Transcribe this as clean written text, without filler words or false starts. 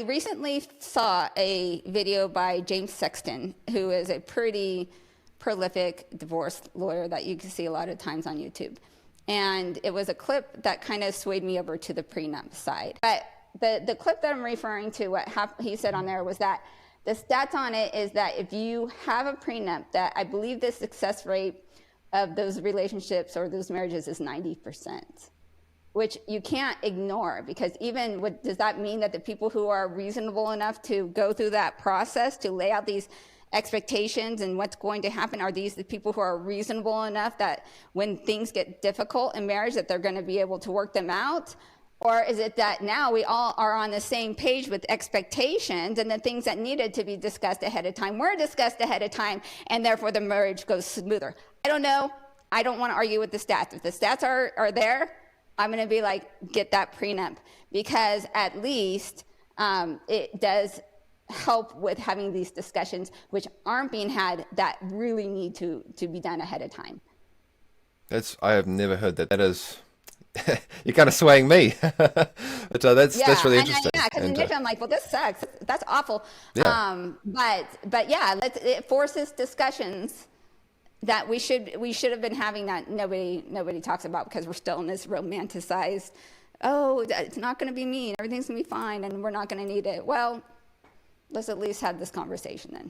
recently saw a video by James Sexton, who is a pretty prolific divorce lawyer that you can see a lot of times on YouTube. And it was a clip that kind of swayed me over to the prenup side. But the clip that I'm referring to, what he said on there was that the stats on it is that if you have a prenup, that I believe the success rate of those relationships or those marriages is 90%, which you can't ignore, because even does that mean that the people who are reasonable enough to go through that process to lay out these expectations and what's going to happen, are these the people who are reasonable enough that when things get difficult in marriage that they're going to be able to work them out? Or is it that now we all are on the same page with expectations, and the things that needed to be discussed ahead of time were discussed ahead of time, and therefore the marriage goes smoother? I don't know. I don't want to argue with the stats. If the stats are there, I'm going to be like, get that prenup, because at least it does help with having these discussions which aren't being had that really need to be done ahead of time. I have never heard that. That is, you're kind of swaying me. But that's really interesting. Yeah, because initially I'm like, well, this sucks. That's awful. Yeah. But yeah, it forces discussions that we should have been having that nobody talks about, because we're still in this romanticized, oh, it's not going to be me and everything's going to be fine and we're not going to need it. Well, let's at least have this conversation then.